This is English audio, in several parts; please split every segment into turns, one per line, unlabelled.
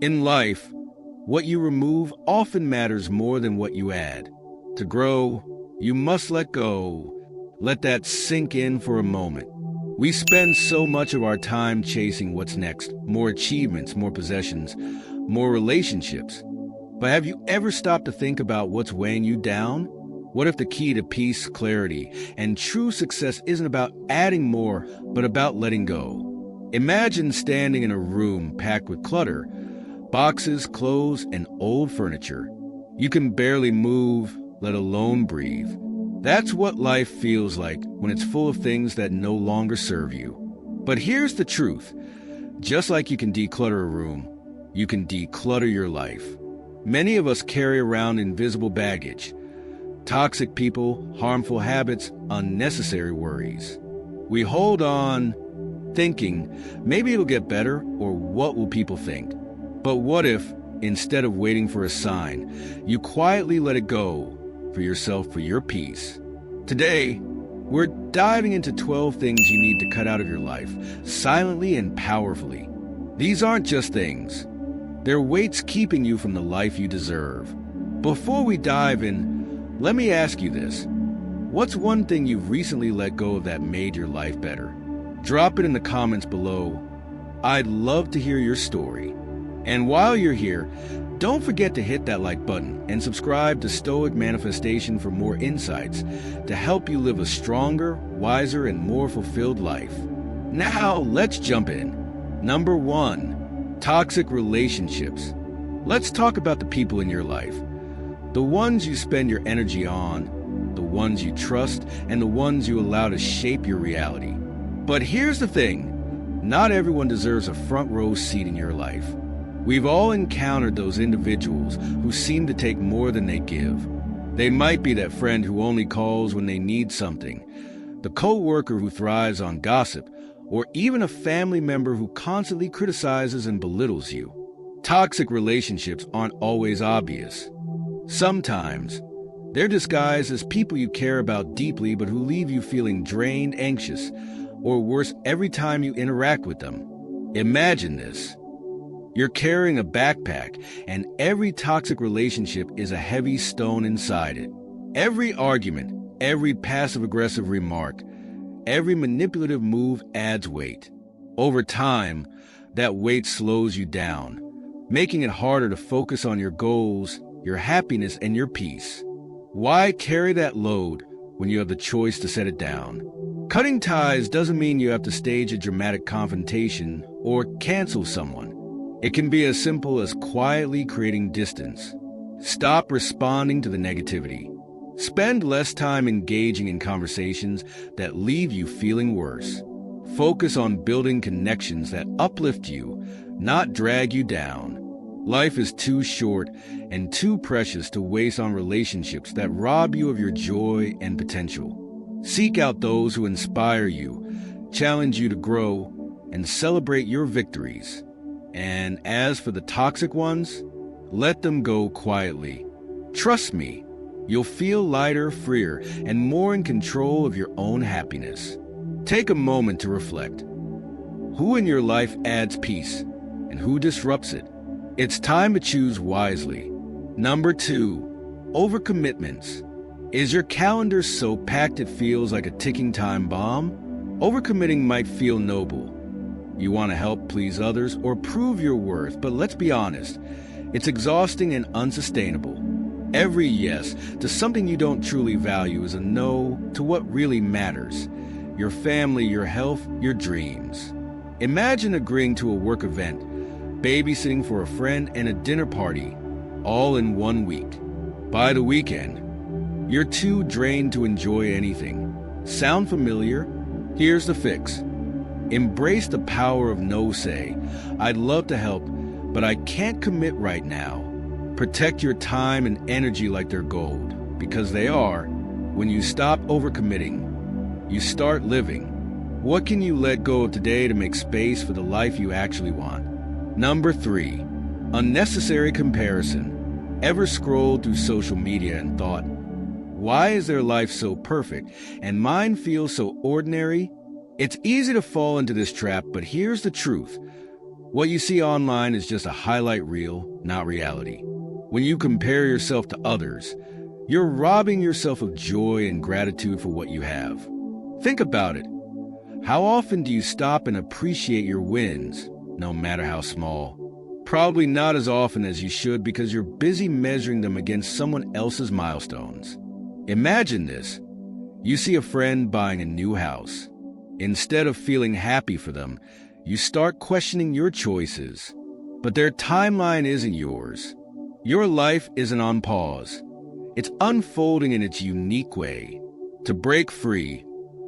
In life, what you remove often matters more than what you add. To grow, you must let go. Let that sink in for a moment. We spend so much of our time chasing what's next, more achievements, more possessions, more relationships. But have you ever stopped to think about what's weighing you down? What if the key to peace, clarity, and true success isn't about adding more, but about letting go? Imagine standing in a room packed with clutter, boxes, clothes, and old furniture. You can barely move, let alone breathe. That's what life feels like when it's full of things that no longer serve you. But here's the truth. Just like you can declutter a room, you can declutter your life. Many of us carry around invisible baggage. Toxic people, harmful habits, unnecessary worries. We hold on, thinking, maybe it'll get better, or what will people think? But what if, instead of waiting for a sign, you quietly let it go for yourself, for your peace? Today, we're diving into 12 things you need to cut out of your life, silently and powerfully. These aren't just things. They're weights keeping you from the life you deserve. Before we dive in, let me ask you this. What's one thing you've recently let go of that made your life better? Drop it in the comments below. I'd love to hear your story. And while you're here, don't forget to hit that like button and subscribe to Stoic Manifestation for more insights to help you live a stronger, wiser, and more fulfilled life. Now, let's jump in. Number 1, toxic relationships. Let's talk about the people in your life. The ones you spend your energy on, the ones you trust, and the ones you allow to shape your reality. But here's the thing. Not everyone deserves a front row seat in your life. We've all encountered those individuals who seem to take more than they give. They might be that friend who only calls when they need something, the co-worker who thrives on gossip, or even a family member who constantly criticizes and belittles you. Toxic relationships aren't always obvious. Sometimes, they're disguised as people you care about deeply but who leave you feeling drained, anxious, or worse every time you interact with them. Imagine this. You're carrying a backpack, and every toxic relationship is a heavy stone inside it. Every argument, every passive-aggressive remark, every manipulative move adds weight. Over time, that weight slows you down, making it harder to focus on your goals, your happiness, and your peace. Why carry that load when you have the choice to set it down? Cutting ties doesn't mean you have to stage a dramatic confrontation or cancel someone. It can be as simple as quietly creating distance. Stop responding to the negativity. Spend less time engaging in conversations that leave you feeling worse. Focus on building connections that uplift you, not drag you down. Life is too short and too precious to waste on relationships that rob you of your joy and potential. Seek out those who inspire you, challenge you to grow, and celebrate your victories. And as for the toxic ones, let them go quietly. Trust me, you'll feel lighter, freer, and more in control of your own happiness. Take a moment to reflect. Who in your life adds peace, and who disrupts it? It's time to choose wisely. Number 2, overcommitments. Is your calendar so packed it feels like a ticking time bomb? Overcommitting might feel noble. You want to help please others or prove your worth, but let's be honest, it's exhausting and unsustainable. Every yes to something you don't truly value is a no to what really matters: your family, your health, your dreams. Imagine agreeing to a work event, babysitting for a friend, and a dinner party, all in 1 week. By the weekend, you're too drained to enjoy anything. Sound familiar? Here's the fix. Embrace the power of no. Say, I'd love to help, but I can't commit right now. Protect your time and energy like they're gold, because they are. When you stop overcommitting, you start living. What can you let go of today to make space for the life you actually want? Number 3, unnecessary comparison. Ever scrolled through social media and thought, why is their life so perfect and mine feels so ordinary? It's easy to fall into this trap, but here's the truth. What you see online is just a highlight reel, not reality. When you compare yourself to others, you're robbing yourself of joy and gratitude for what you have. Think about it. How often do you stop and appreciate your wins, no matter how small? Probably not as often as you should because you're busy measuring them against someone else's milestones. Imagine this. You see a friend buying a new house. Instead of feeling happy for them, you start questioning your choices. But their timeline isn't yours. Your life isn't on pause. It's unfolding in its unique way. To break free,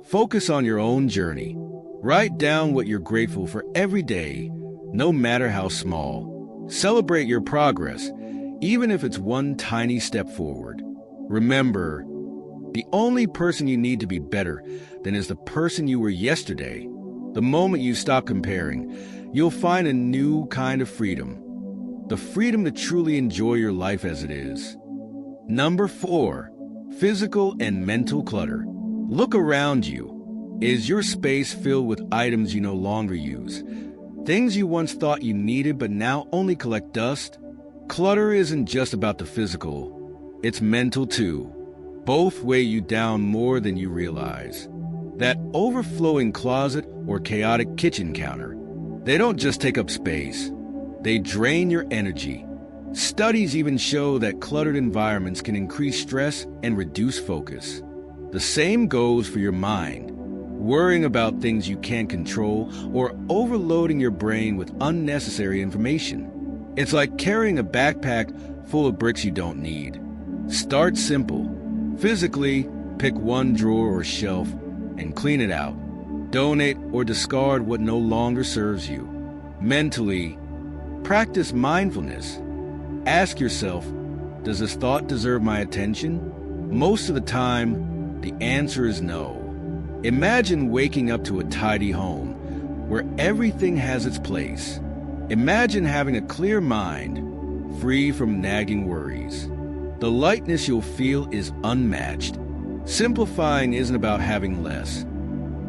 focus on your own journey. Write down what you're grateful for every day, no matter how small. Celebrate your progress, even if it's one tiny step forward. Remember, the only person you need to be better than is the person you were yesterday. The moment you stop comparing, you'll find a new kind of freedom. The freedom to truly enjoy your life as it is. Number 4, physical and mental clutter. Look around you. Is your space filled with items you no longer use? Things you once thought you needed but now only collect dust? Clutter isn't just about the physical, it's mental too. Both weigh you down more than you realize. That overflowing closet or chaotic kitchen counter, they don't just take up space, they drain your energy. Studies even show that cluttered environments can increase stress and reduce focus. The same goes for your mind. Worrying about things you can't control or overloading your brain with unnecessary information. It's like carrying a backpack full of bricks you don't need. Start simple. Physically, pick one drawer or shelf and clean it out. Donate or discard what no longer serves you. Mentally, practice mindfulness. Ask yourself, does this thought deserve my attention? Most of the time, the answer is no. Imagine waking up to a tidy home where everything has its place. Imagine having a clear mind, free from nagging worries. The lightness you'll feel is unmatched. Simplifying isn't about having less.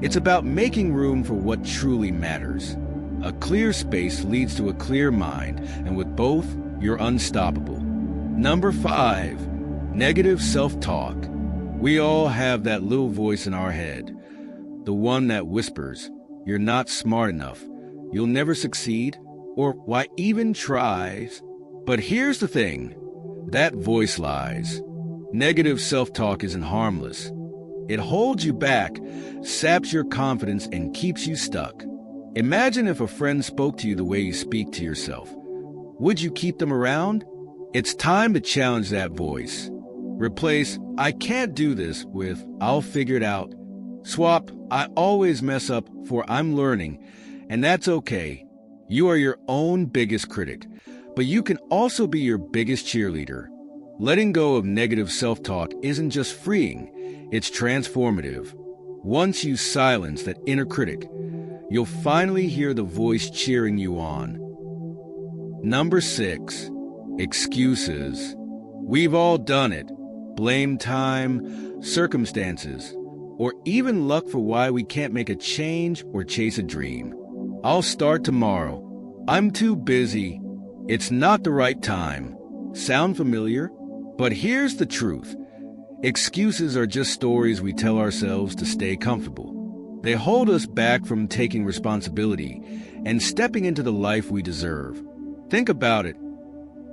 It's about making room for what truly matters. A clear space leads to a clear mind, and with both, you're unstoppable. Number 5, negative self-talk. We all have that little voice in our head, the one that whispers, "You're not smart enough, you'll never succeed," or "Why even try?" But here's the thing, that voice lies. Negative self-talk isn't harmless. It holds you back, saps your confidence, and keeps you stuck. Imagine if a friend spoke to you the way you speak to yourself. Would you keep them around? It's time to challenge that voice. Replace "I can't do this" with "I'll figure it out." Swap "I always mess up" for "I'm learning," and that's okay. You are your own biggest critic, but you can also be your biggest cheerleader. Letting go of negative self-talk isn't just freeing, it's transformative. Once you silence that inner critic, you'll finally hear the voice cheering you on. Number 6, excuses. We've all done it. Blame time, circumstances, or even luck for why we can't make a change or chase a dream. "I'll start tomorrow." "I'm too busy." "It's not the right time." Sound familiar? But here's the truth. Excuses are just stories we tell ourselves to stay comfortable. They hold us back from taking responsibility and stepping into the life we deserve. Think about it.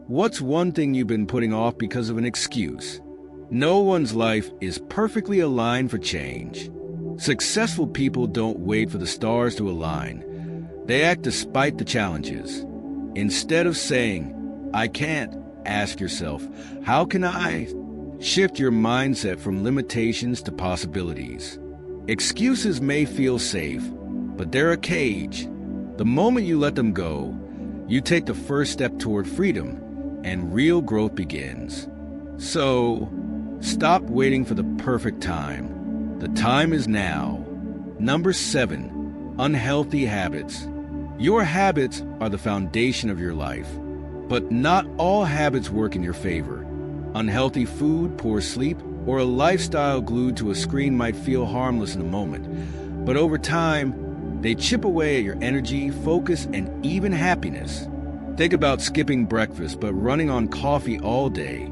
What's one thing you've been putting off because of an excuse? No one's life is perfectly aligned for change. Successful people don't wait for the stars to align. They act despite the challenges. Instead of saying, "I can't," ask yourself, "How can I?" Shift your mindset from limitations to possibilities. Excuses may feel safe, but they're a cage. The moment you let them go, you take the first step toward freedom, and real growth begins. So, stop waiting for the perfect time. The time is now. Number 7, unhealthy habits. Your habits are the foundation of your life, but not all habits work in your favor. Unhealthy food, poor sleep, or a lifestyle glued to a screen might feel harmless in the moment, but over time, They chip away at your energy, focus, and even happiness. Think about skipping breakfast but running on coffee all day,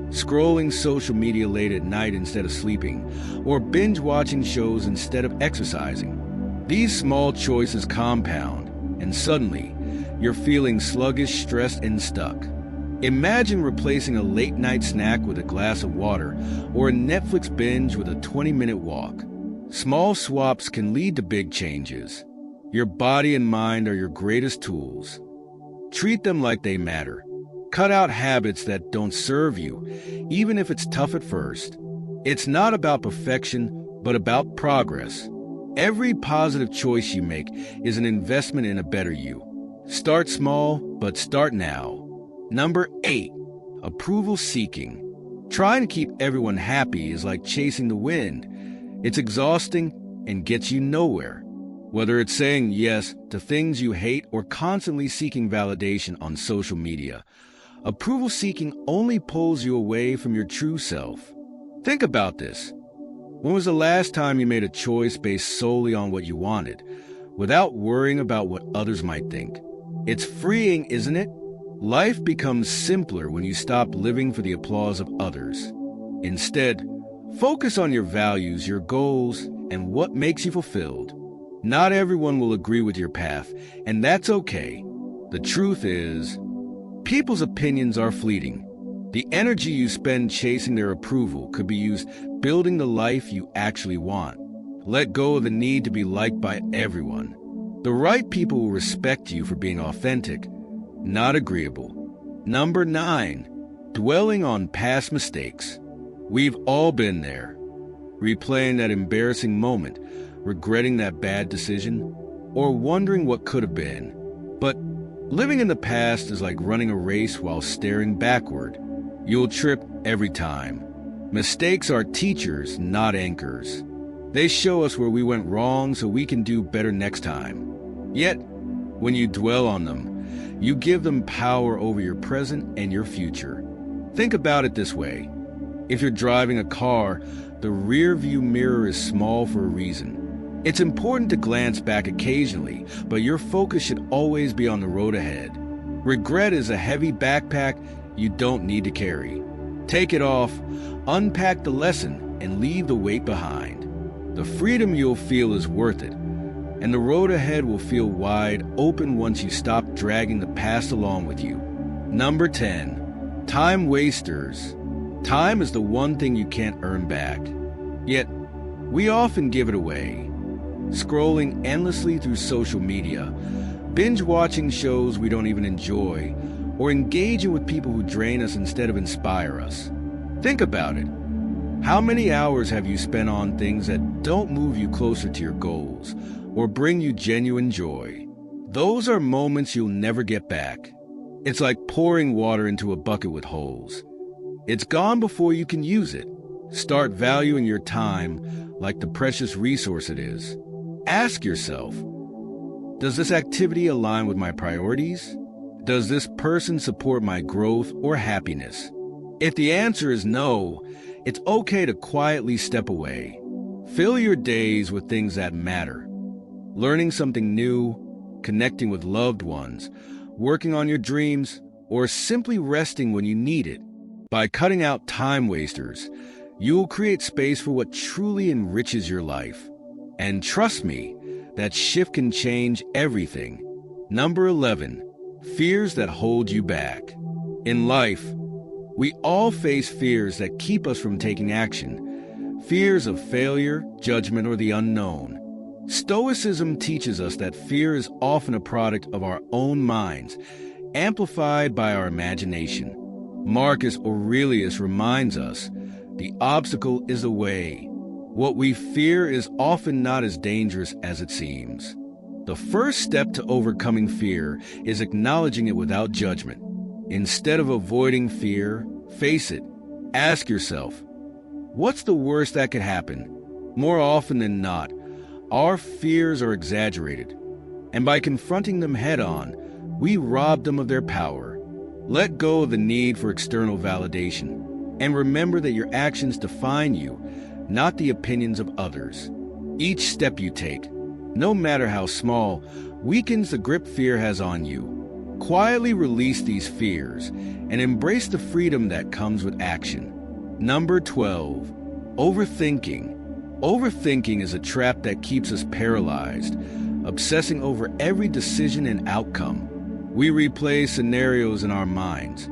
scrolling social media late at night instead of sleeping, or binge-watching shows instead of exercising. These small choices compound, and suddenly, you're feeling sluggish, stressed, and stuck. Imagine replacing a late-night snack with a glass of water, or a Netflix binge with a 20-minute walk. Small swaps can lead to big changes. Your body and mind are your greatest tools. Treat them like they matter. Cut out habits that don't serve you, even if it's tough at first. It's not about perfection, but about progress. Every positive choice you make is an investment in a better you. Start small, but start now. Number 8, approval seeking. Trying to keep everyone happy is like chasing the wind. It's exhausting and gets you nowhere. Whether it's saying yes to things you hate or constantly seeking validation on social media, approval seeking only pulls you away from your true self. Think about this. When was the last time you made a choice based solely on what you wanted, without worrying about what others might think? It's freeing, isn't it? Life becomes simpler when you stop living for the applause of others. Instead, focus on your values, your goals, and what makes you fulfilled. Not everyone will agree with your path, and that's okay. The truth is, people's opinions are fleeting. The energy you spend chasing their approval could be used building the life you actually want. Let go of the need to be liked by everyone. The right people will respect you for being authentic, not agreeable. Number 9, dwelling on past mistakes. We've all been there. Replaying that embarrassing moment, regretting that bad decision, or wondering what could have been. But living in the past is like running a race while staring backward. You'll trip every time. Mistakes are teachers, not anchors. They show us where we went wrong so we can do better next time. Yet, when you dwell on them, you give them power over your present and your future. Think about it this way. If you're driving a car, the rear-view mirror is small for a reason. It's important to glance back occasionally, but your focus should always be on the road ahead. Regret is a heavy backpack you don't need to carry. Take it off, unpack the lesson, and leave the weight behind. The freedom you'll feel is worth it, and the road ahead will feel wide open once you stop dragging the past along with you. Number 10, time wasters. Time is the one thing you can't earn back. Yet, we often give it away. Scrolling endlessly through social media, binge-watching shows we don't even enjoy, or engaging with people who drain us instead of inspire us. Think about it. How many hours have you spent on things that don't move you closer to your goals or bring you genuine joy? Those are moments you'll never get back. It's like pouring water into a bucket with holes. It's gone before you can use it. Start valuing your time like the precious resource it is. Ask yourself, does this activity align with my priorities? Does this person support my growth or happiness? If the answer is no, it's okay to quietly step away. Fill your days with things that matter. Learning something new, connecting with loved ones, working on your dreams, or simply resting when you need it. By cutting out time wasters, you will create space for what truly enriches your life. And trust me, that shift can change everything. Number 11, fears that hold you back. In life, we all face fears that keep us from taking action. Fears of failure, judgment, or the unknown. Stoicism teaches us that fear is often a product of our own minds, amplified by our imagination. Marcus Aurelius reminds us, the obstacle is the way. What we fear is often not as dangerous as it seems. The first step to overcoming fear is acknowledging it without judgment. Instead of avoiding fear, face it. Ask yourself, what's the worst that could happen? More often than not, our fears are exaggerated, and by confronting them head-on, we rob them of their power. Let go of the need for external validation, and remember that your actions define you, not the opinions of others. Each step you take, no matter how small, weakens the grip fear has on you. Quietly release these fears and embrace the freedom that comes with action. Number 12. Overthinking. Overthinking is a trap that keeps us paralyzed, obsessing over every decision and outcome. We replay scenarios in our minds,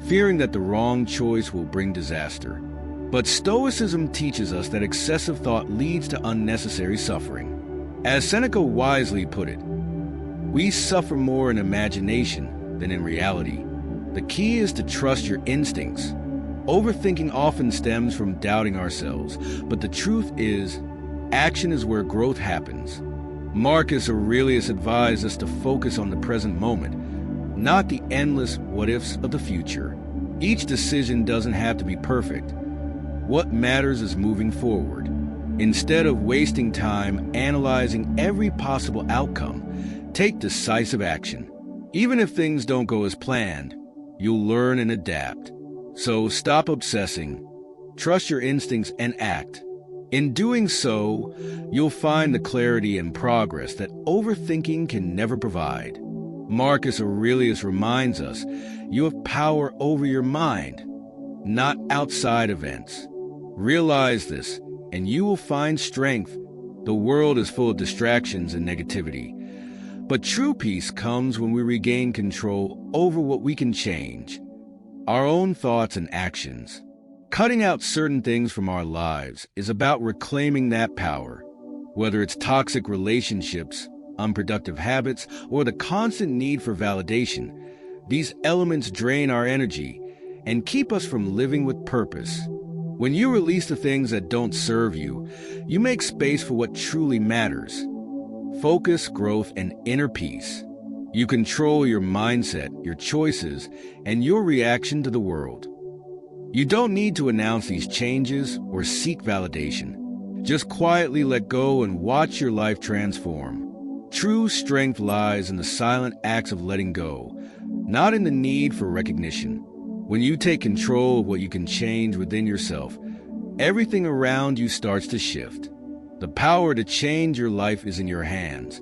fearing that the wrong choice will bring disaster. But Stoicism teaches us that excessive thought leads to unnecessary suffering. As Seneca wisely put it, we suffer more in imagination than in reality. The key is to trust your instincts. Overthinking often stems from doubting ourselves, but the truth is, action is where growth happens. Marcus Aurelius advised us to focus on the present moment, not the endless what-ifs of the future. Each decision doesn't have to be perfect. What matters is moving forward. Instead of wasting time analyzing every possible outcome, take decisive action. Even if things don't go as planned, you'll learn and adapt. So stop obsessing, trust your instincts, and act. In doing so, you'll find the clarity and progress that overthinking can never provide. Marcus Aurelius reminds us, you have power over your mind, not outside events. Realize this, and you will find strength. The world is full of distractions and negativity, but true peace comes when we regain control over what we can change, our own thoughts and actions. Cutting out certain things from our lives is about reclaiming that power, whether it's toxic relationships, unproductive habits, or the constant need for validation. These elements drain our energy and keep us from living with purpose. When you release the things that don't serve you, you make space for what truly matters: focus, growth, and inner peace. You control your mindset, your choices, and your reaction to the world. You don't need to announce these changes or seek validation. Just quietly let go and watch your life transform. True strength lies in the silent acts of letting go, not in the need for recognition. When you take control of what you can change within yourself, everything around you starts to shift. The power to change your life is in your hands,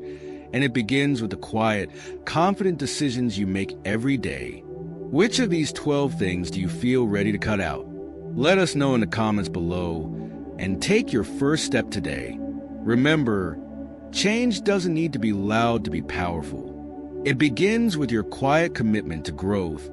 and it begins with the quiet, confident decisions you make every day. Which of these 12 things do you feel ready to cut out? Let us know in the comments below, and take your first step today. Remember, change doesn't need to be loud to be powerful. It begins with your quiet commitment to growth